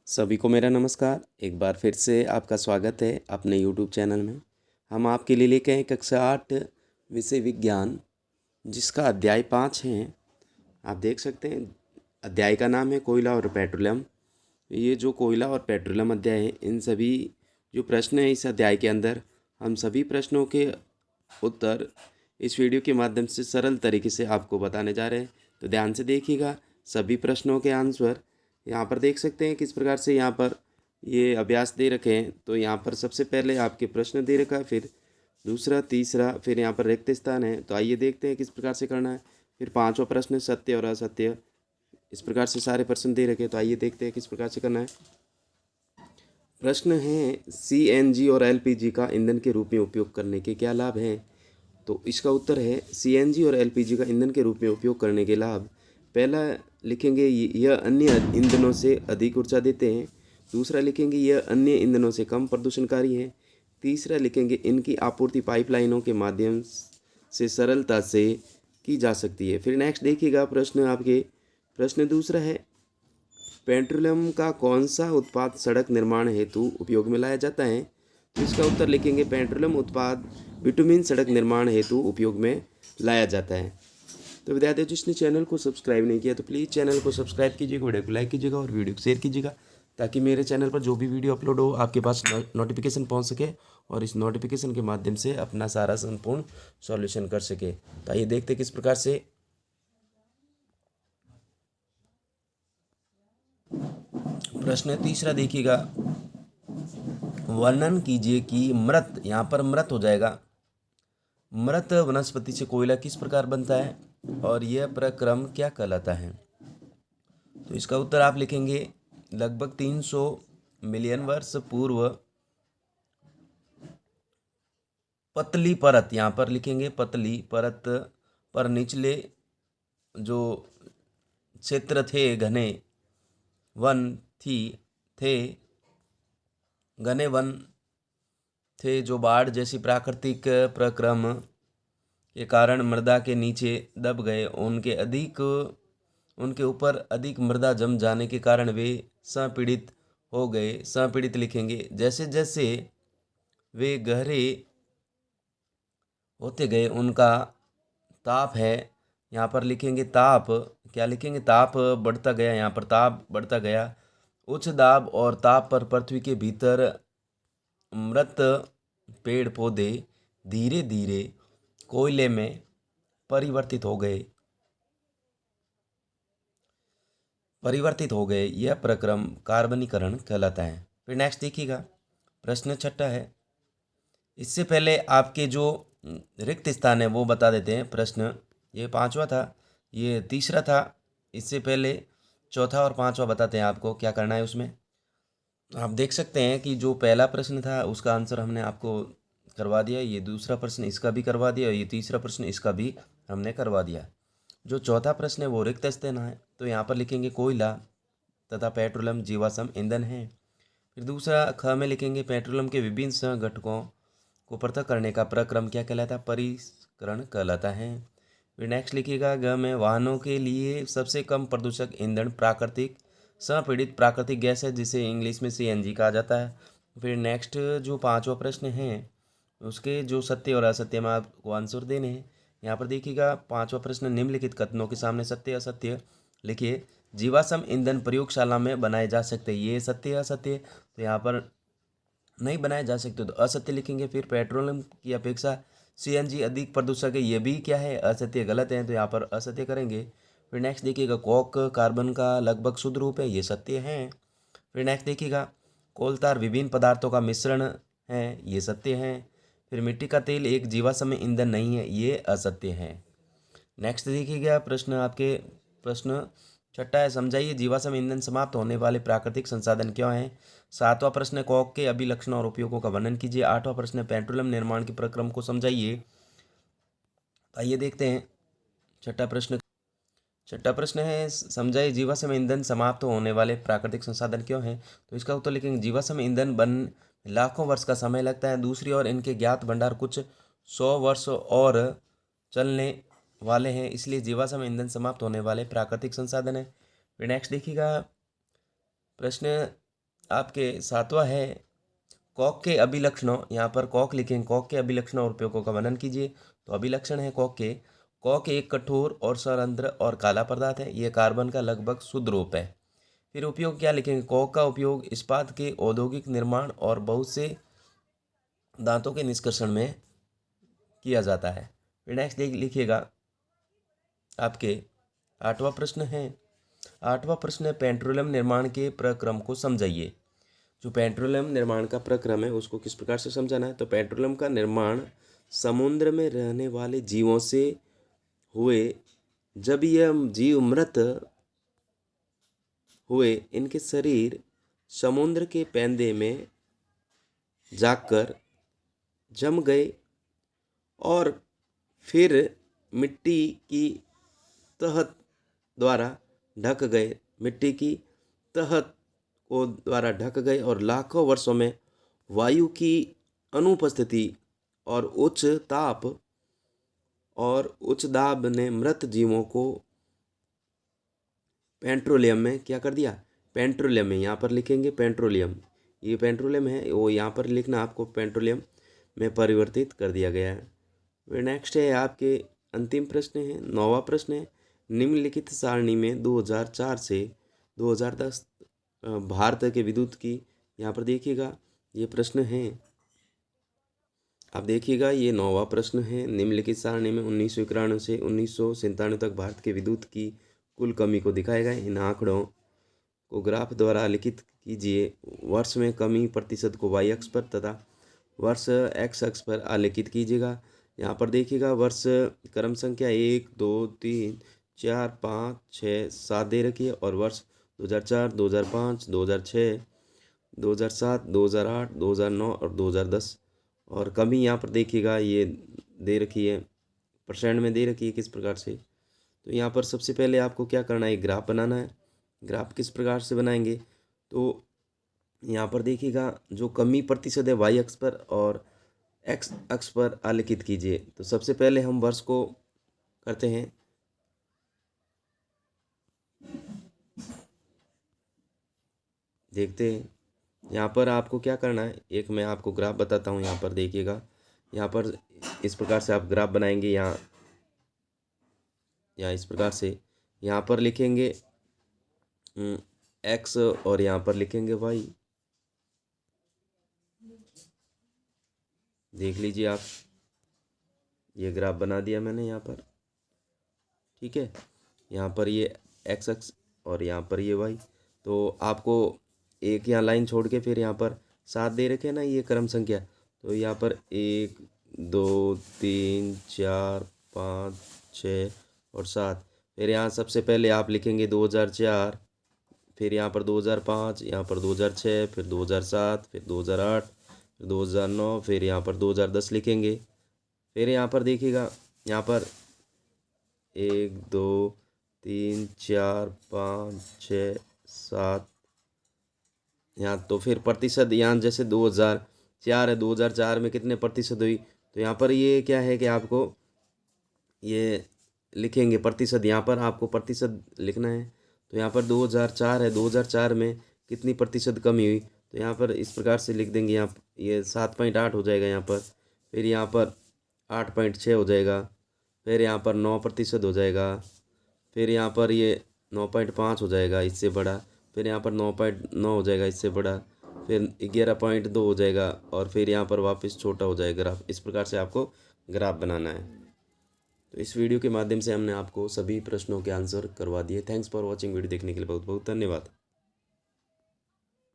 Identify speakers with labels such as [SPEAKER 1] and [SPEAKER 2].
[SPEAKER 1] सभी को मेरा नमस्कार। एक बार फिर से आपका स्वागत है अपने यूट्यूब चैनल में। हम आपके लिए लेके आए कक्षा 8 विषय विज्ञान, जिसका अध्याय 5 है। आप देख सकते हैं अध्याय का नाम है कोयला और पेट्रोलियम। ये जो कोयला और पेट्रोलियम अध्याय है, इन सभी जो प्रश्न हैं इस अध्याय के अंदर, हम सभी प्रश्नों के उत्तर इस वीडियो के माध्यम से सरल तरीके से आपको बताने जा रहे हैं। तो ध्यान से देखिएगा, सभी प्रश्नों के आंसर यहाँ पर देख सकते हैं किस प्रकार से यहाँ पर ये अभ्यास दे रखे हैं। तो यहाँ पर सबसे पहले आपके प्रश्न दे रखा है, फिर दूसरा, तीसरा, फिर यहाँ पर रिक्त स्थान है। तो आइए देखते हैं किस प्रकार से करना है। फिर पांचवा प्रश्न सत्य और असत्य, इस प्रकार से सारे प्रश्न दे रखे हैं। तो आइए देखते हैं किस प्रकार से करना है। प्रश्न है CNG और LPG का ईंधन के रूप में उपयोग करने के क्या लाभ हैं। तो इसका उत्तर है CNG और LPG का ईंधन के रूप में उपयोग करने के लाभ। पहला लिखेंगे यह अन्य ईंधनों से अधिक ऊर्जा देते हैं। दूसरा लिखेंगे यह अन्य ईंधनों से कम प्रदूषणकारी है। तीसरा लिखेंगे इनकी आपूर्ति पाइपलाइनों के माध्यम से सरलता से की जा सकती है। फिर नेक्स्ट देखिएगा प्रश्न आपके, प्रश्न दूसरा है पेट्रोलियम का कौन सा उत्पाद सड़क निर्माण हेतु उपयोग में लाया जाता है। तो इसका उत्तर लिखेंगे पेट्रोलियम उत्पाद बिटुमिन सड़क निर्माण हेतु उपयोग में लाया जाता है। तो विद्यार्थियों, जिसने चैनल को सब्सक्राइब नहीं किया तो प्लीज़ चैनल को सब्सक्राइब कीजिएगा, वीडियो को लाइक कीजिएगा और वीडियो को शेयर कीजिएगा, ताकि मेरे चैनल पर जो भी वीडियो अपलोड हो आपके पास नोटिफिकेशन पहुंच सके और इस नोटिफिकेशन के माध्यम से अपना सारा संपूर्ण सॉल्यूशन कर सके। तो आइए देखते किस प्रकार से। प्रश्न तीसरा देखिएगा, वर्णन कीजिए कि मृत, यहाँ पर मृत हो जाएगा, मृत वनस्पति से कोयला किस प्रकार बनता है और यह प्रक्रम क्या कहलाता है। तो इसका उत्तर आप लिखेंगे लगभग 300 मिलियन वर्ष पूर्व पतली परत, यहाँ पर लिखेंगे पतली परत पर निचले जो क्षेत्र थे घने वन थे घने वन थे, जो बाढ़ जैसी प्राकृतिक प्रक्रम के कारण मृदा के नीचे दब गए, उनके ऊपर अधिक मृदा जम जाने के कारण वे संपीड़ित हो गए। संपीड़ित लिखेंगे जैसे जैसे वे गहरे होते गए उनका ताप है, यहाँ पर लिखेंगे ताप, क्या लिखेंगे, ताप बढ़ता गया, यहाँ पर ताप बढ़ता गया। उच्च दाब और ताप पर पृथ्वी के भीतर मृत पेड़ पौधे धीरे धीरे कोयले में परिवर्तित हो गए। यह प्रक्रम कार्बनीकरण कहलाता है। फिर नेक्स्ट देखिएगा, प्रश्न छठा है। इससे पहले आपके जो रिक्त स्थान है वो बता देते हैं। प्रश्न ये पांचवा था, ये तीसरा था, इससे पहले चौथा और पांचवा बताते हैं आपको क्या करना है उसमें। आप देख सकते हैं कि जो पहला प्रश्न था उसका आंसर हमने आपको करवा दिया, ये दूसरा प्रश्न इसका भी करवा दिया, ये तीसरा प्रश्न इसका भी हमने करवा दिया। जो चौथा प्रश्न है वो रिक्त स्थान है, तो यहाँ पर लिखेंगे कोयला तथा पेट्रोलियम जीवाश्म ईंधन है। फिर दूसरा ख में लिखेंगे पेट्रोलियम के विभिन्न सहघटकों को पृथक करने का प्रक्रम क्या कहलाता है, परिष्करण कहलाता है। फिर नेक्स्ट लिखिएगा ग में वाहनों के लिए सबसे कम प्रदूषक ईंधन संपीड़ित प्राकृतिक गैस है, जिसे इंग्लिश में CNG कहा जाता है। फिर नेक्स्ट जो पांचवा प्रश्न है उसके जो सत्य और असत्य में आपको आंसर देने हैं। यहाँ पर देखिएगा पांचवा प्रश्न, निम्नलिखित कथनों के सामने सत्य असत्य लिखिए। जीवाश्म ईंधन प्रयोगशाला में बनाए जा सकते हैं, ये सत्य असत्य, तो यहाँ पर नहीं बनाए जा सकते तो असत्य लिखेंगे। फिर पेट्रोलियम की अपेक्षा CNG अधिक प्रदूषक है, ये भी क्या है, असत्य, गलत है, तो यहाँ पर असत्य करेंगे। फिर नेक्स्ट देखिएगा कोक कार्बन का लगभग शुद्ध रूप है, ये सत्य है। फिर नेक्स्ट देखिएगा कोल तार विभिन्न पदार्थों का मिश्रण है, ये सत्य है। फिर मिट्टी का तेल एक जीवाश्म ईंधन नहीं है, ये असत्य है। नेक्स्ट देखिएगा प्रश्न छठा है, समझाइए जीवाश्म ईंधन समाप्त होने वाले प्राकृतिक संसाधन क्यों हैं। सातवां प्रश्न है कॉक के अभिलक्षणों और उपयोगों का वर्णन कीजिए। आठवां प्रश्न है पेट्रोलियम निर्माण के प्रक्रम को समझाइए। आइए देखते हैं छठा प्रश्न है, समझाइए जीवाश्म ईंधन समाप्त होने वाले प्राकृतिक संसाधन क्यों हैं। तो इसका उत्तर लिखेंगे जीवाश्म ईंधन बन लाखों वर्ष का समय लगता है। दूसरी ओर इनके ज्ञात भंडार कुछ 100 वर्ष और चलने वाले हैं, इसलिए जीवाश्म ईंधन समाप्त होने वाले प्राकृतिक संसाधन है। फिर नेक्स्ट देखिएगा प्रश्न आपके सातवां है कॉक के अभिलक्षणों। यहाँ पर कॉक लिखेंगे, कॉक के अभिलक्षणों और उपयोगों का वर्णन कीजिए। तो अभिलक्षण है कॉक के, कॉक एक कठोर और सरंध्र और काला पदार्थ है, यह कार्बन का लगभग शुद्ध रूप है। फिर उपयोग क्या लिखेंगे, कॉक का उपयोग इस्पात के औद्योगिक निर्माण और बहुत से दांतों के निष्कर्षण में किया जाता है। फिर नेक्स्ट लिखिएगा आपके आठवां प्रश्न है, आठवां प्रश्न है पेट्रोलियम निर्माण के प्रक्रम को समझाइए। जो पेट्रोलियम निर्माण का प्रक्रम है उसको किस प्रकार से समझाना है। तो पेट्रोलियम का निर्माण समुद्र में रहने वाले जीवों से हुए, जब यह जीव मृत हुए इनके शरीर समुद्र के पैंदे में जाकर जम गए और फिर मिट्टी की तहत द्वारा ढक गए, मिट्टी की तहत को द्वारा ढक गए और लाखों वर्षों में वायु की अनुपस्थिति और उच्च ताप और उच्च दाब ने मृत जीवों को पेट्रोलियम में क्या कर दिया, पेट्रोलियम में, यहाँ पर लिखेंगे पेट्रोलियम, ये पेट्रोलियम है वो यहाँ पर लिखना आपको पेट्रोलियम में परिवर्तित कर दिया गया है। फिर नेक्स्ट है आपके अंतिम प्रश्न है, नौवां प्रश्न है निम्नलिखित सारणी में 2004 से 2010 भारत के विद्युत की, यहाँ पर देखिएगा ये प्रश्न है, आप देखिएगा ये नौवां प्रश्न है निम्नलिखित सारणी में 1991 से 1997 तक भारत के विद्युत की कुल कमी को दिखाएगा। इन आंकड़ों को ग्राफ द्वारा लिखित कीजिए। वर्ष में कमी प्रतिशत को वाई अक्ष पर तथा वर्ष एक्स अक्ष पर आलेखित कीजिएगा। यहाँ पर देखिएगा वर्ष क्रम संख्या 1, 2, 3, 4, 5, 6, 7 दे रखी है और वर्ष 2004, 2005, 2006, 2007, 2008, 2009 और 2010 और कमी यहाँ पर देखिएगा ये दे रखी है, परसेंट में दे रखी है किस प्रकार से। तो यहाँ पर सबसे पहले आपको क्या करना है, ग्राफ बनाना है। ग्राफ किस प्रकार से बनाएंगे, तो यहाँ पर देखिएगा जो कमी प्रतिशत है वाई अक्ष पर और एक्स अक्ष पर आलेखित कीजिए। तो सबसे पहले हम वर्ष को करते हैं, देखते हैं यहाँ पर आपको क्या करना है। एक मैं आपको ग्राफ बताता हूँ, यहाँ पर देखिएगा, यहाँ पर इस प्रकार से आप ग्राफ बनाएंगे। यहाँ इस प्रकार से यहाँ पर लिखेंगे एक्स और यहाँ पर लिखेंगे वाई, देख लीजिए आप, ये ग्राफ बना दिया मैंने यहाँ पर, ठीक है। यहाँ पर ये एक्स अक्ष और यहाँ पर ये वाई। तो आपको एक यहाँ लाइन छोड़ के फिर यहाँ पर 7 दे रखे ना ये क्रम संख्या, तो यहाँ पर 1, 2, 3, 4, 5, 6 और 7। फिर यहाँ सबसे पहले आप लिखेंगे 2004, फिर यहाँ पर 2005, यहाँ पर 2006, फिर 2007, फिर 2008, फिर 2009, फिर यहाँ पर 2010 लिखेंगे। फिर यहाँ पर देखिएगा, यहाँ पर 1, 2, 3, 4, 5, 6, 7 यहाँ, तो फिर प्रतिशत यहाँ जैसे 2004 है, 2004 में कितने प्रतिशत हुई, तो यहाँ पर ये क्या है कि आपको ये लिखेंगे प्रतिशत, यहाँ पर आपको प्रतिशत लिखना है। तो यहाँ पर 2004 है, 2004 में कितनी प्रतिशत कमी हुई, तो यहाँ पर इस प्रकार से लिख देंगे। यहाँ ये 7.8 हो जाएगा यहाँ पर, फिर यहाँ पर 8.6 हो जाएगा, फिर यहाँ पर 9% हो जाएगा, फिर यहाँ पर ये 9.5 हो जाएगा इससे बड़ा, फिर यहाँ पर 9.9 हो जाएगा इससे बड़ा, फिर 11.2 हो जाएगा और फिर यहाँ पर वापस छोटा हो जाएगा ग्राफ। इस प्रकार से आपको ग्राफ बनाना है। तो इस वीडियो के माध्यम से हमने आपको सभी प्रश्नों के आंसर करवा दिए। थैंक्स फॉर वॉचिंग, वीडियो देखने के लिए बहुत बहुत धन्यवाद।